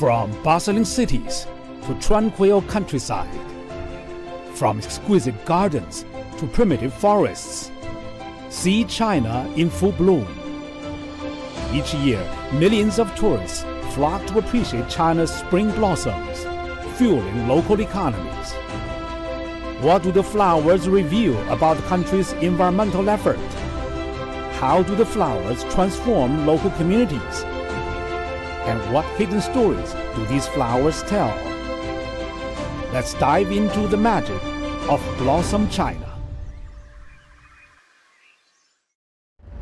From bustling cities to tranquil countryside, from exquisite gardens to primitive forests, see China in full bloom. Each year, millions of tourists flock to appreciate China's spring blossoms, fueling local economies. What do the flowers reveal about the country's environmental effort? How do the flowers transform local communities? And what hidden stories do these flowers tell? Let's dive into the magic of Blossom China.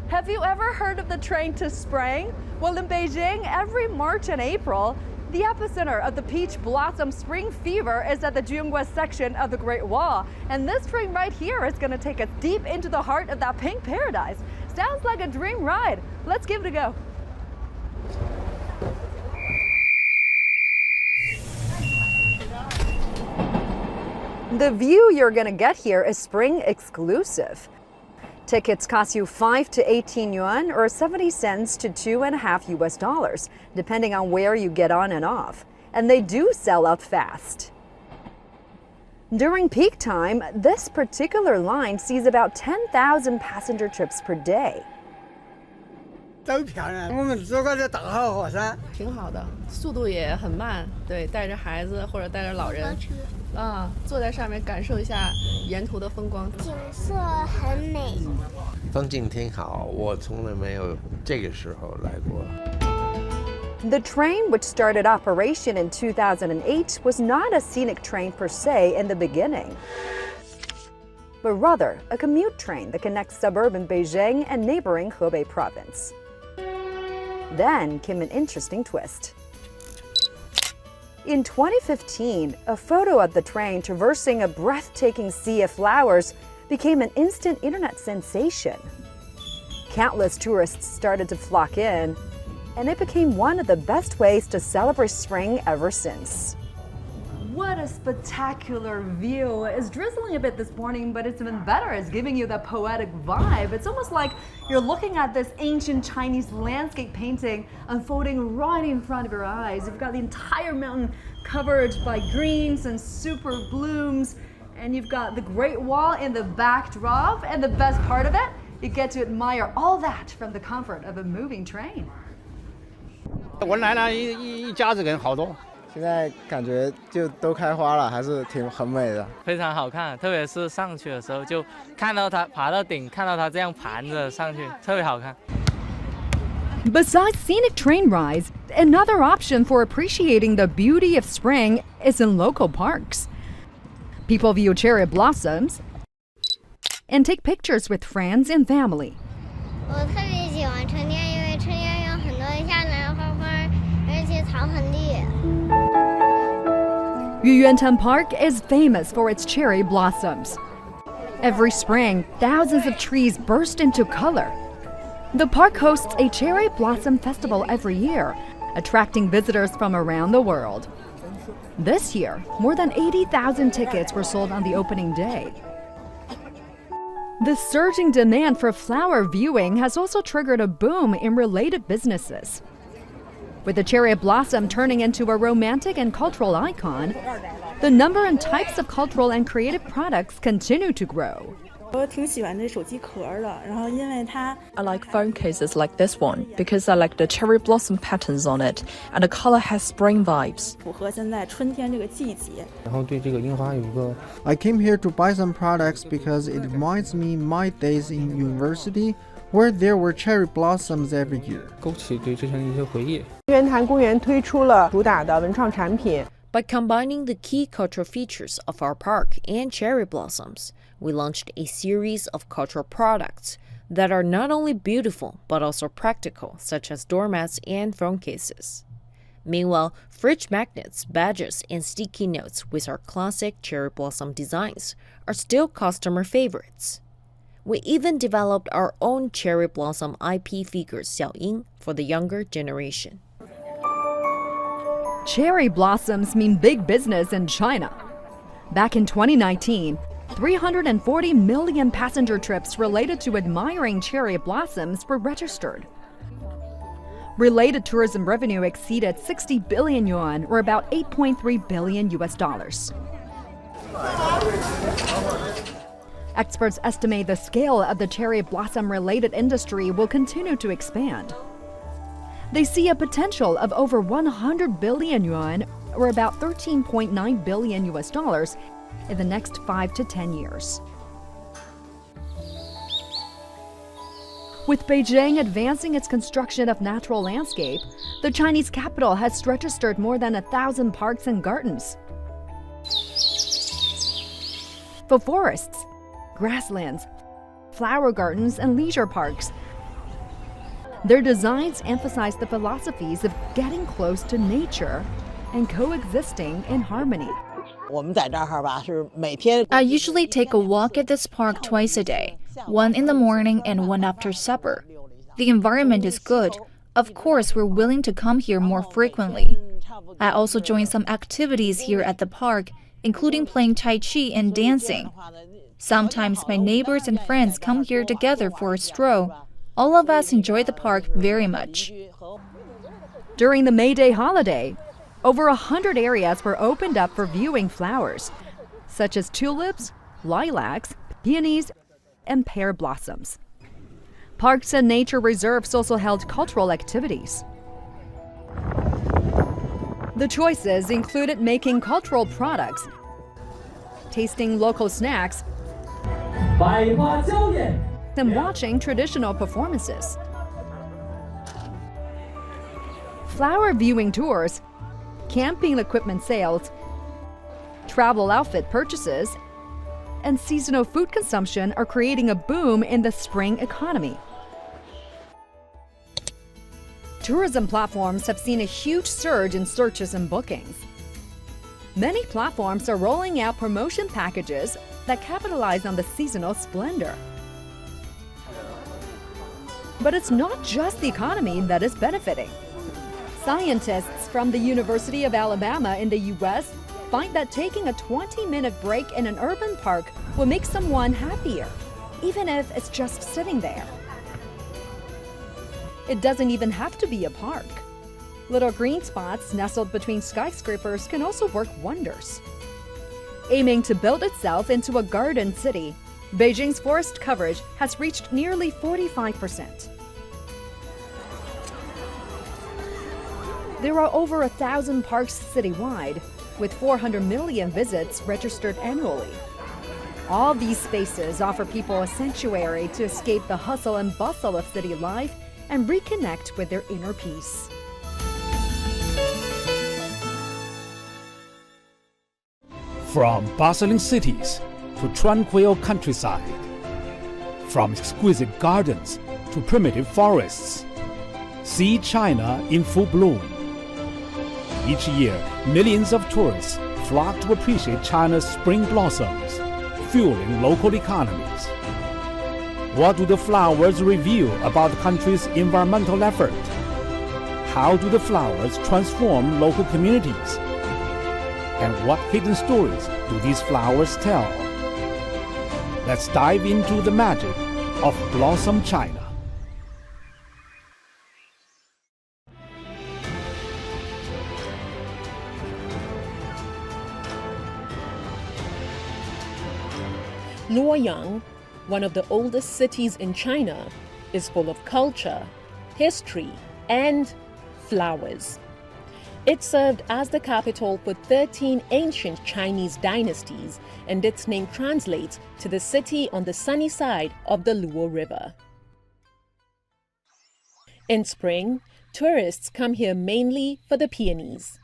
Have you ever heard of the train to spring? Well, in Beijing, every March and April, the epicenter of the peach blossom spring fever is at the Jungwa section of the Great Wall. And this train right here is going to take us deep into the heart of that pink paradise. Sounds like a dream ride. Let's give it a go. The view you're going to get here is spring exclusive. Tickets cost you 5 to 18 yuan or 70 cents to $2.50 US, depending on where you get on and off. And they do sell out fast. During peak time, this particular line sees about 10,000 passenger trips per day. 都漂亮，我们坐过这大好河山，挺好的，速度也很慢。对，带着孩子或者带着老人，坐在上面感受一下沿途的风光。景色很美，风景挺好，我从来没有这个时候来过。The train, which started operation in 2008, was not a scenic train per se in the beginning, but rather a commute train that connects suburban Beijing and neighboring Hebei province. Then came an interesting twist. In 2015, a photo of the train traversing a breathtaking sea of flowers became an instant internet sensation. Countless tourists started to flock in, and it became one of the best ways to celebrate spring ever since. What a spectacular view. It's drizzling a bit this morning, but it's even better. It's giving you that poetic vibe. It's almost like you're looking at this ancient Chinese landscape painting unfolding right in front of your eyes. You've got the entire mountain covered by greens and super blooms, and you've got the Great Wall in the backdrop, and the best part of it, you get to admire all that from the comfort of a moving train. 我来了一家子人好多。现在感觉就都开花了，还是很美的。非常好看，特别是上去的时候，就看到它爬到顶，看到它这样盘着上去，特别好看。Besides scenic train rides, another option for appreciating the beauty of spring is in local parks. People view cherry blossoms and take pictures with friends and family. 我特别喜欢春天，因为春天有很多下来的花花，而且草很绿。Yuyuantan Park is famous for its cherry blossoms. Every spring, thousands of trees burst into color. The park hosts a cherry blossom festival every year, attracting visitors from around the world. This year, more than 80,000 tickets were sold on the opening day. The surging demand for flower viewing has also triggered a boom in related businesses. With the cherry blossom turning into a romantic and cultural icon, the number and types of cultural and creative products continue to grow. 我挺喜欢这手机壳的，然后因为它 I like phone cases like this one because I like the cherry blossom patterns on it and the color has spring vibes. 符合现在春天这个季节。然后对这个樱花有一个 I came here to buy some products because it reminds me my days in university where there were cherry blossoms every year. 勾起对之前的一些回忆。玉渊潭公园推出了主打的文创产品。By combining the key cultural features of our park and cherry blossoms, we launched a series of cultural products that are not only beautiful but also practical, such as doormats and phone cases. Meanwhile, fridge magnets, badges, and sticky notes with our classic cherry blossom designs are still customer favorites. We even developed our own cherry blossom IP figure Xiaoying for the younger generation. Cherry blossoms mean big business in China. Back in 2019, 340 million passenger trips related to admiring cherry blossoms were registered. Related tourism revenue exceeded 60 billion yuan, or about 8.3 billion US dollars. Experts estimate the scale of the cherry blossom-related industry will continue to expand. They see a potential of over 100 billion yuan, or about 13.9 billion US dollars, in the next 5 to 10 years. With Beijing advancing its construction of natural landscape, the Chinese capital has registered more than 1,000 parks and gardens. For forests, grasslands, flower gardens, and leisure parks, their designs emphasize the philosophies of getting close to nature and coexisting in harmony. I usually take a walk at this park twice a day, one in the morning and one after supper. The environment is good. Of course, we're willing to come here more frequently. I also join some activities here at the park, including playing Tai Chi and dancing. Sometimes my neighbors and friends come here together for a stroll. All of us enjoy the park very much. During the May Day holiday, over 100 areas were opened up for viewing flowers, such as tulips, lilacs, peonies, and pear blossoms. Parks and nature reserves also held cultural activities. The choices included making cultural products, tasting local snacks, and watching traditional performances. Flower viewing tours, camping equipment sales, travel outfit purchases, and seasonal food consumption are creating a boom in the spring economy. Tourism platforms have seen a huge surge in searches and bookings. Many platforms are rolling out promotion packages that capitalize on the seasonal splendor. But it's not just the economy that is benefiting. Scientists from the University of Alabama in the U.S. find that taking a 20-minute break in an urban park will make someone happier, even if it's just sitting there. It doesn't even have to be a park. Little green spots nestled between skyscrapers can also work wonders. Aiming to build itself into a garden city, Beijing's forest coverage has reached nearly 45%. There are over 1,000 parks citywide, with 400 million visits registered annually. All these spaces offer people a sanctuary to escape the hustle and bustle of city life and reconnect with their inner peace. From bustling cities to tranquil countryside, from exquisite gardens to primitive forests, see China in full bloom. Each year, millions of tourists flock to appreciate China's spring blossoms, fueling local economies. What do the flowers reveal about the country's environmental effort? How do the flowers transform local communities? And what hidden stories do these flowers tell? Let's dive into the magic of Blossom China. Luoyang, one of the oldest cities in China, is full of culture, history, and flowers. It served as the capital for 13 ancient Chinese dynasties, and its name translates to the city on the sunny side of the Luo River. In spring, tourists come here mainly for the peonies.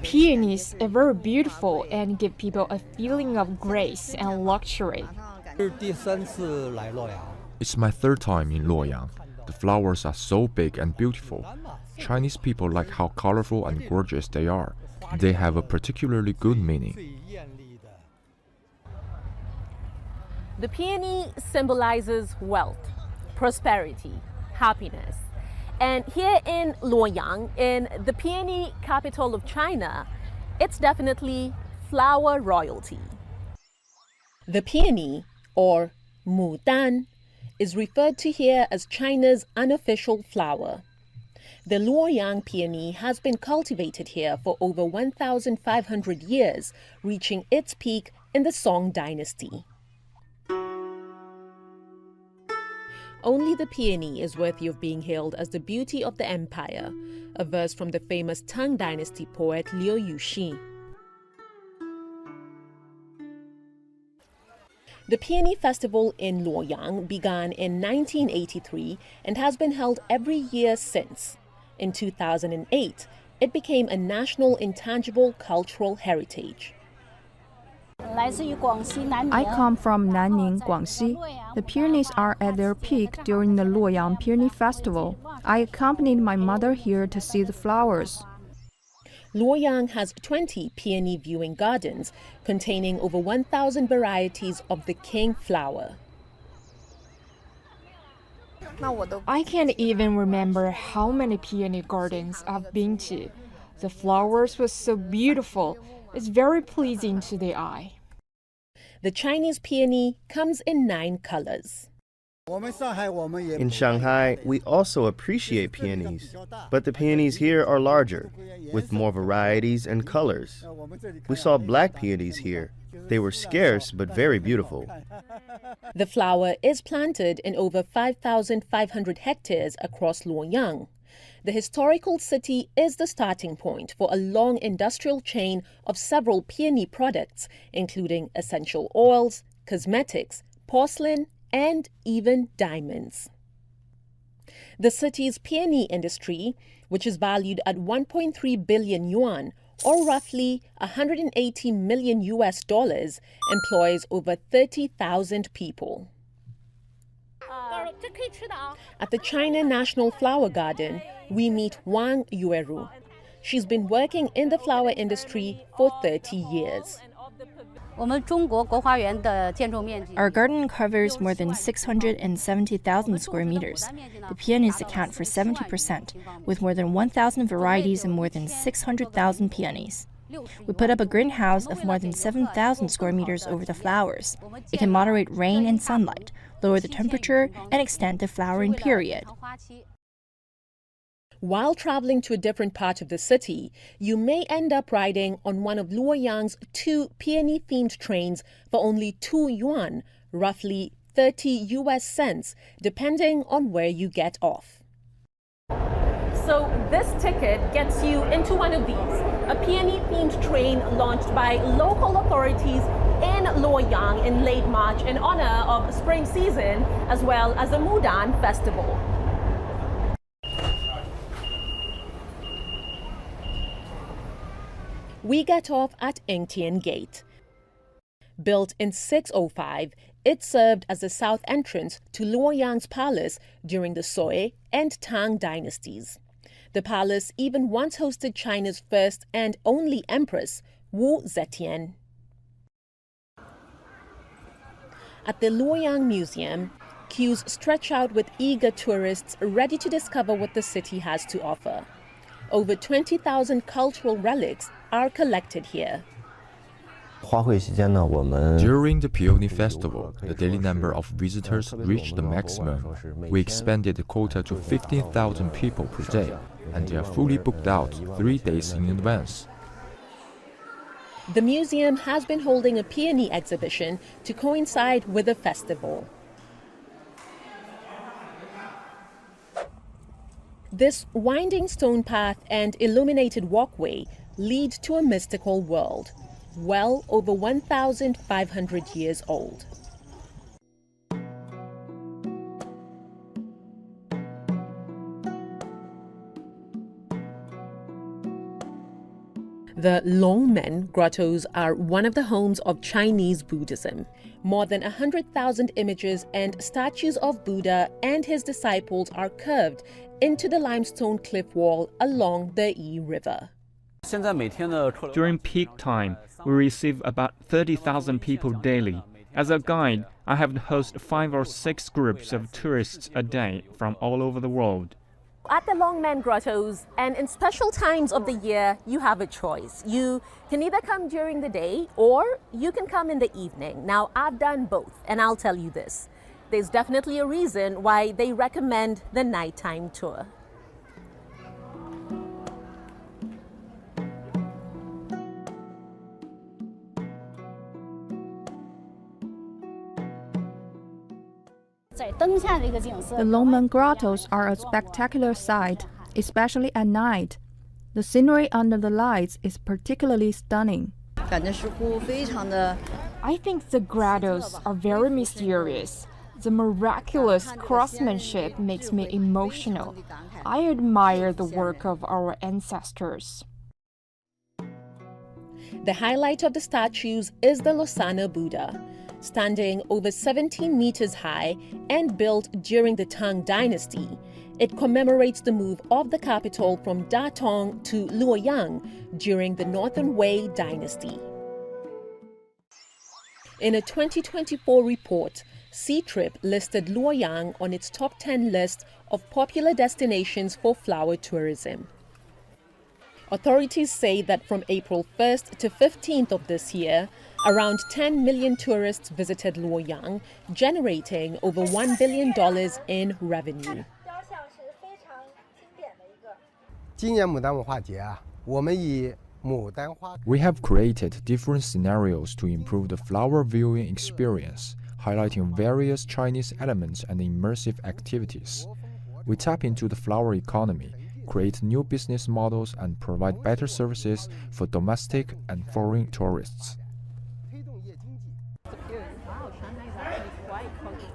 Peonies are very beautiful and give people a feeling of grace and luxury. It's my third time in Luoyang. The flowers are so big and beautiful. Chinese people like how colorful and gorgeous they are. They have a particularly good meaning. The peony symbolizes wealth, prosperity, happiness. And here in Luoyang, in the peony capital of China, it's definitely flower royalty. The peony, or mudan, is referred to here as China's unofficial flower. The Luoyang peony has been cultivated here for over 1,500 years, reaching its peak in the Song dynasty. Only the peony is worthy of being hailed as the beauty of the empire, a verse from the famous Tang dynasty poet Liu Yuxi. The Peony Festival in Luoyang began in 1983 and has been held every year since. In 2008, it became a national intangible cultural heritage. I come from Nanning, Guangxi. The peonies are at their peak during the Luoyang Peony Festival. I accompanied my mother here to see the flowers. Luoyang has 20 peony viewing gardens containing over 1,000 varieties of the king flower. I can't even remember how many peony gardens I've been to. The flowers were so beautiful. It's very pleasing to the eye. The Chinese peony comes in 9 colors. In Shanghai, we also appreciate peonies, but the peonies here are larger, with more varieties and colors. We saw black peonies here. They were scarce but very beautiful. The flower is planted in over 5,500 hectares across Luoyang. The historical city is the starting point for a long industrial chain of several peony products, including essential oils, cosmetics, porcelain, and even diamonds. The city's peony industry, which is valued at 1.3 billion yuan, or roughly $180 million, employs over 30,000 people. At the China National Flower Garden, we meet Wang Yueru. She's been working in the flower industry for 30 years. Our garden covers more than 670,000 square meters. The peonies account for 70%, with more than 1,000 varieties and more than 600,000 peonies. We put up a greenhouse of more than 7,000 square meters over the flowers. It can moderate rain and sunlight, lower the temperature, and extend the flowering period. While traveling to a different part of the city, you may end up riding on one of Luoyang's 2 peony-themed trains for only 2 yuan, roughly 30 US cents, depending on where you get off. So this ticket gets you into one of these, a peony-themed train launched by local authorities in Luoyang in late March in honor of spring season, as well as the Mudan festival. We get off at Yingtian Gate. Built in 605, it served as the south entrance to Luoyang's palace during the Sui and Tang dynasties. The palace even once hosted China's first and only empress, Wu Zetian. At the Luoyang Museum, queues stretch out with eager tourists ready to discover what the city has to offer. Over 20,000 cultural relics are collected here. During the Peony Festival, the daily number of visitors reached the maximum. We expanded the quota to 15,000 people per day, and they are fully booked out 3 days in advance. The museum has been holding a peony exhibition to coincide with the festival. This winding stone path and illuminated walkway lead to a mystical world, well over 1,500 years old. The Longmen grottos are one of the homes of Chinese Buddhism. More than 100,000 images and statues of Buddha and his disciples are carved into the limestone cliff wall along the Yi River. During peak time, we receive about 30,000 people daily. As a guide, I have to host 5 or 6 groups of tourists a day from all over the world. At the Longmen grottos, and in special times of the year, you have a choice. You can either come during the day or you can come in the evening. Now, I've done both, and I'll tell you this. there's definitely a reason why they recommend the nighttime tour. The Longmen Grottos are a spectacular sight, especially at night. The scenery under the lights is particularly stunning. I think the grottos are very mysterious. The miraculous craftsmanship makes me emotional. I admire the work of our ancestors. The highlight of the statues is the Losana Buddha, standing over 17 meters high and built during the Tang Dynasty. It commemorates the move of the capital from Datong to Luoyang during the Northern Wei Dynasty. In a 2024 report, Ctrip listed Luoyang on its top 10 list of popular destinations for flower tourism. Authorities say that from April 1st to 15th of this year, around 10 million tourists visited Luoyang, generating over $1 billion in revenue. We have created different scenarios to improve the flower viewing experience, highlighting various Chinese elements and immersive activities. We tap into the flower economy, create new business models, and provide better services for domestic and foreign tourists.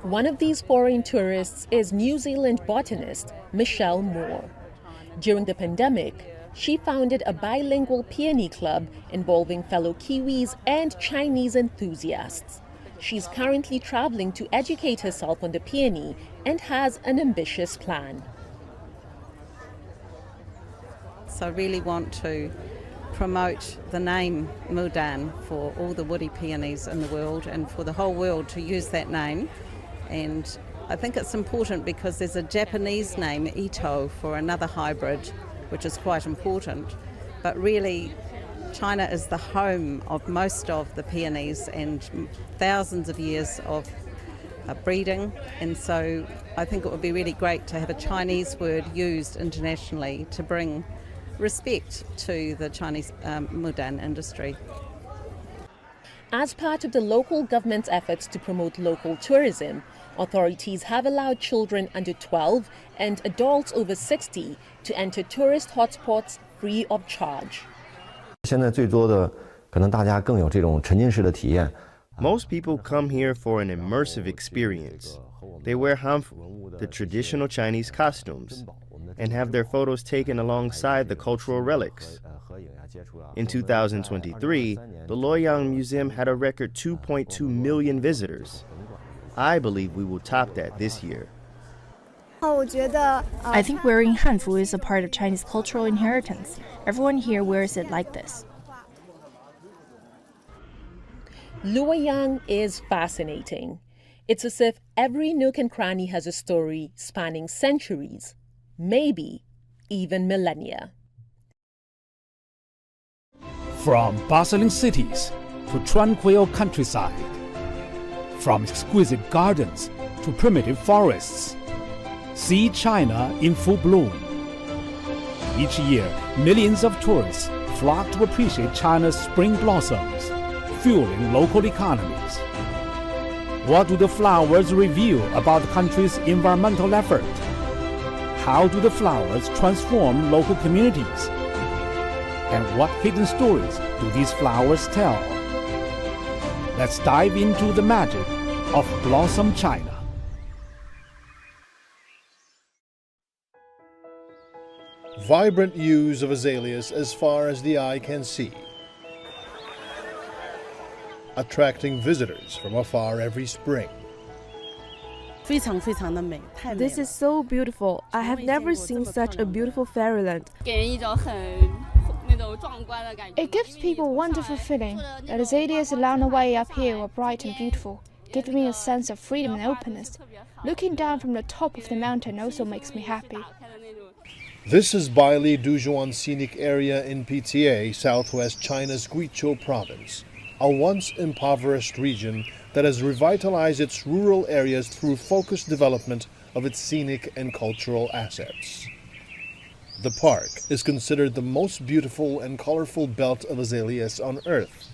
One of these foreign tourists is New Zealand botanist Michelle Moore. During the pandemic, she founded a bilingual peony club involving fellow Kiwis and Chinese enthusiasts. She's currently traveling to educate herself on the peony and has an ambitious plan. So I really want to promote the name Mudan for all the woody peonies in the world and for the whole world to use that name. And I think it's important because there's a Japanese name, Ito, for another hybrid, which is quite important. But really, China is the home of most of the peonies and thousands of years of breeding. And so I think it would be really great to have a Chinese word used internationally to bring respect to the Chinese Mudan industry. As part of the local government's efforts to promote local tourism, authorities have allowed children under 12 and adults over 60 to enter tourist hotspots free of charge. Most people come here for an immersive experience. They wear hanfu, the traditional Chinese costumes, and have their photos taken alongside the cultural relics. In 2023, the Luoyang Museum had a record 2.2 million visitors. I believe we will top that this year. I think wearing hanfu is a part of Chinese cultural inheritance. Everyone here wears it like this. Luoyang is fascinating. It's as if every nook and cranny has a story spanning centuries, maybe even millennia. From bustling cities to tranquil countryside, from exquisite gardens to primitive forests, see China in full bloom. Each year, millions of tourists flock to appreciate China's spring blossoms, fueling local economies. What do the flowers reveal about the country's environmental effort? How do the flowers transform local communities? And what hidden stories do these flowers tell? Let's dive into the magic of Blossom China. Vibrant hues of azaleas as far as the eye can see, attracting visitors from afar every spring. This is so beautiful. I have never seen such a beautiful fairyland. It gives people a wonderful feeling. The azaleas along the way up here are bright and beautiful, giving me a sense of freedom and openness. Looking down from the top of the mountain also makes me happy. This is Baili Duzhuan Scenic Area in PTA, southwest China's Guizhou province, a once impoverished region that has revitalized its rural areas through focused development of its scenic and cultural assets. The park is considered the most beautiful and colorful belt of azaleas on Earth.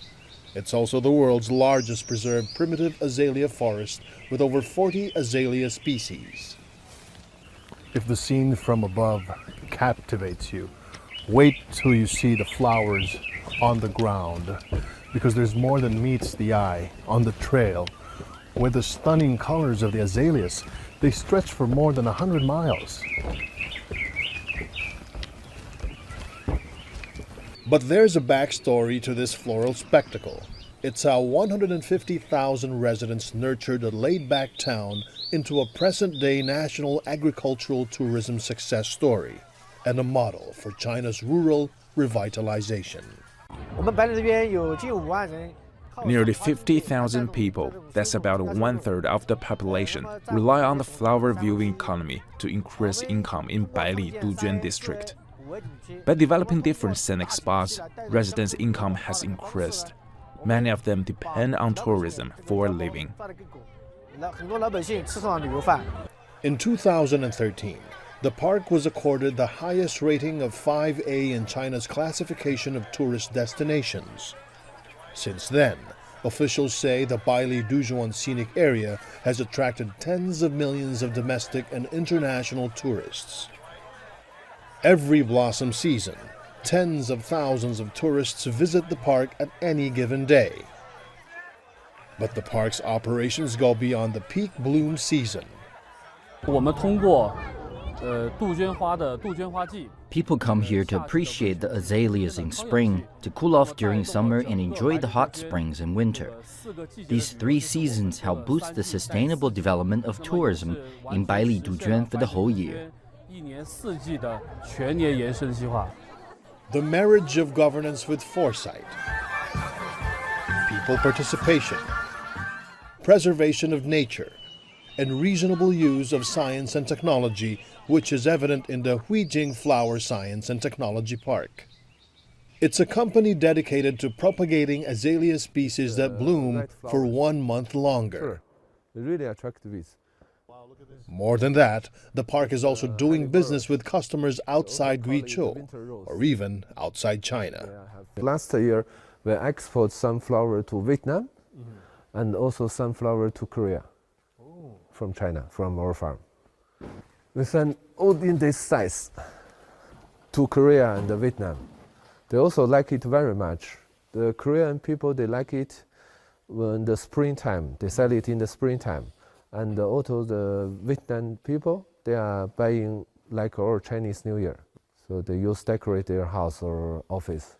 It's also the world's largest preserved primitive azalea forest with over 40 azalea species. If the scene from above captivates you, wait till you see the flowers on the ground, because there's more than meets the eye on the trail, where the stunning colors of the azaleas, they stretch for more than 100 miles. But there's a backstory to this floral spectacle. It's how 150,000 residents nurtured a laid-back town into a present-day national agricultural tourism success story and a model for China's rural revitalization. Nearly 50,000 people, that's about 1/3 of the population, rely on the flower viewing economy to increase income in Baili Dujuan district. By developing different scenic spots, residents' income has increased. Many of them depend on tourism for a living. In 2013, the park was accorded the highest rating of 5A in China's classification of tourist destinations. Since then, officials say the Baili Dujuan scenic area has attracted tens of millions of domestic and international tourists. Every blossom season, tens of thousands of tourists visit the park at any given day. But the park's operations go beyond the peak bloom season. People come here to appreciate the azaleas in spring, to cool off during summer and enjoy the hot springs in winter. These 3 seasons help boost the sustainable development of tourism in Baili Dujuan for the whole year. The marriage of governance with foresight, people participation, preservation of nature, and reasonable use of science and technology, which is evident in the Huijing Flower Science and Technology Park. It's a company dedicated to propagating azalea species that bloom for 1 month longer. Really attractive. More than that, the park is also doing business with customers outside Guizhou, or even outside China. Last year, we exported sunflower to Vietnam and also sunflower to Korea from China, from our farm. We send all in this size to Korea and Vietnam. They also like it very much. The Korean people, they like it in the springtime. They sell it in the springtime. And also the Vietnam people, they are buying like our Chinese New Year. So they decorate their house or office.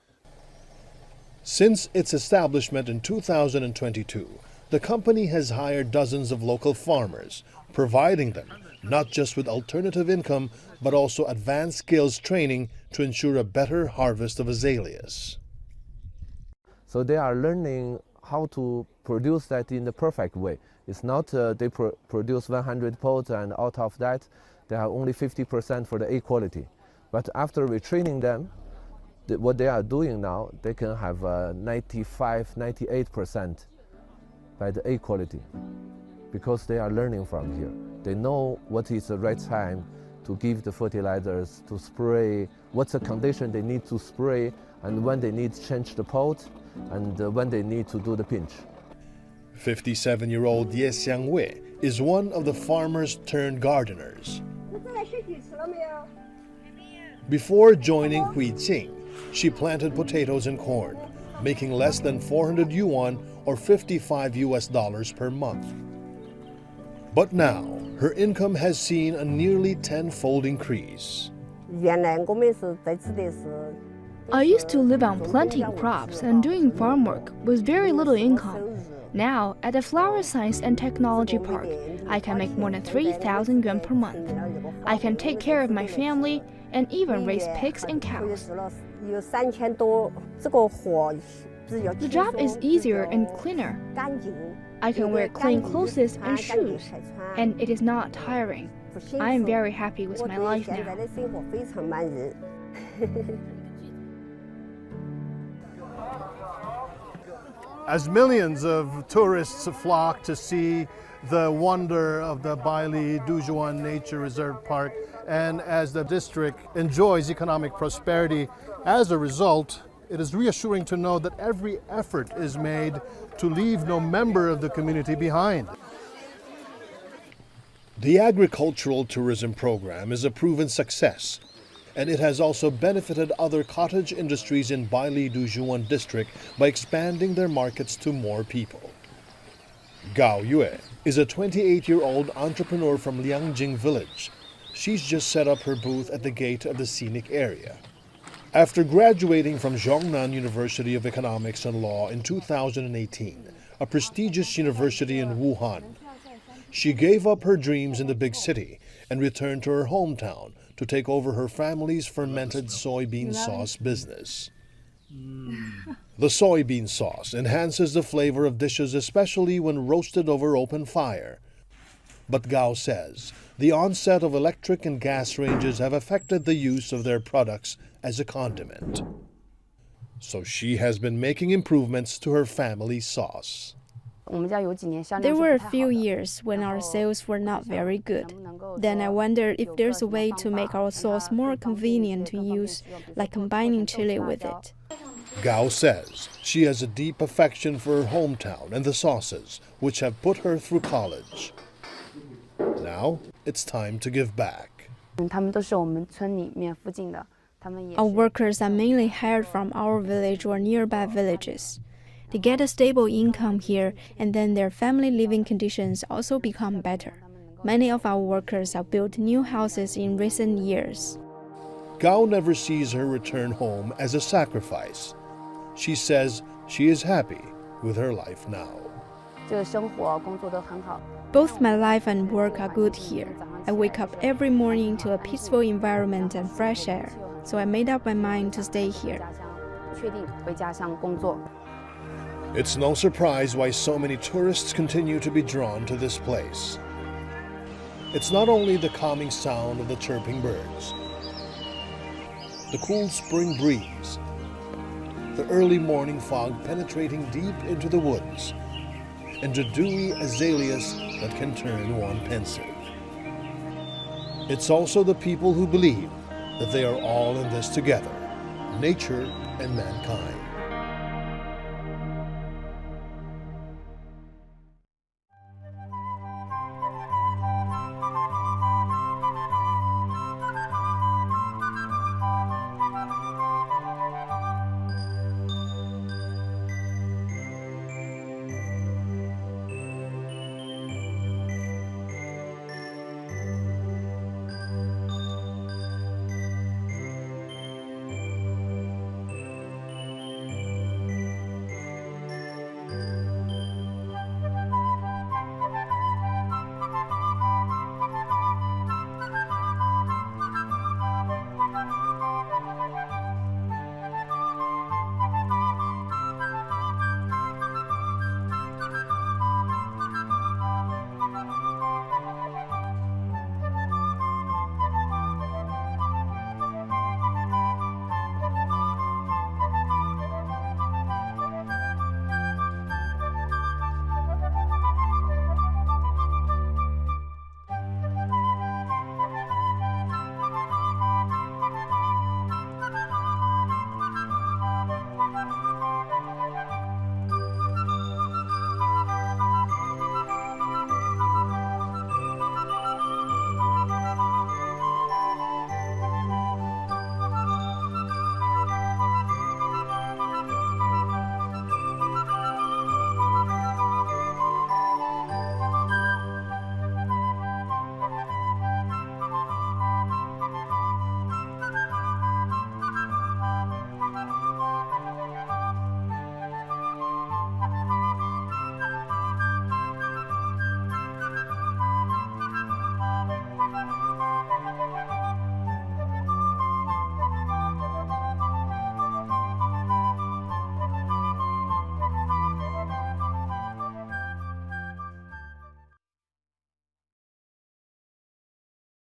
Since its establishment in 2022, the company has hired dozens of local farmers, providing them not just with alternative income, but also advanced skills training to ensure a better harvest of azaleas. So they are learning how to produce that in the perfect way. It's not they produce 100 pods and out of that, they have only 50% for the A quality. But after we training them, what they are doing now, they can have 95, 98% by the A quality, because they are learning from here. They know what is the right time to give the fertilizers, to spray, what's the condition they need to spray, and when they need to change the pot, and when they need to do the pinch. 57-year-old Ye Xiangwei is one of the farmers turned gardeners. Before joining Huijing, she planted potatoes and corn, making less than 400 yuan or $55 per month. But now, her income has seen a nearly 10-fold increase. I used to live on planting crops and doing farm work with very little income. Now, at the Flower Science and Technology Park, I can make more than 3,000 yuan per month. I can take care of my family and even raise pigs and cows. The job is easier and cleaner. I can wear clean clothes and shoes, and it is not tiring. I am very happy with my life now. As millions of tourists flock to see the wonder of the Baili Duzhuan Nature Reserve Park, and as the district enjoys economic prosperity as a result, it is reassuring to know that every effort is made to leave no member of the community behind. The agricultural tourism program is a proven success, and it has also benefited other cottage industries in Baili Duzhuan district by expanding their markets to more people. Gao Yue is a 28-year-old entrepreneur from Liangjing village. She's just set up her booth at the gate of the scenic area. After graduating from Zhongnan University of Economics and Law in 2018, a prestigious university in Wuhan, she gave up her dreams in the big city and returned to her hometown to take over her family's fermented soybean sauce business. The soybean sauce enhances the flavor of dishes, especially when roasted over open fire. But Gao says the onset of electric and gas ranges have affected the use of their products as a condiment. So she has been making improvements to her family's sauce. There were a few years when our sales were not very good. Then I wondered if there's a way to make our sauce more convenient to use, like combining chili with it. Gao says she has a deep affection for her hometown and the sauces, which have put her through college. Now it's time to give back. Our workers are mainly hired from our village or nearby villages. They get a stable income here, and then their family living conditions also become better. Many of our workers have built new houses in recent years. Gao never sees her return home as a sacrifice. She says she is happy with her life now. Both my life and work are good here. I wake up every morning to a peaceful environment and fresh air, so I made up my mind to stay here. It's no surprise why so many tourists continue to be drawn to this place. It's not only the calming sound of the chirping birds, the cool spring breeze, the early morning fog penetrating deep into the woods, and the dewy azaleas that can turn one pensive. It's also the people who believe that they are all in this together, nature and mankind.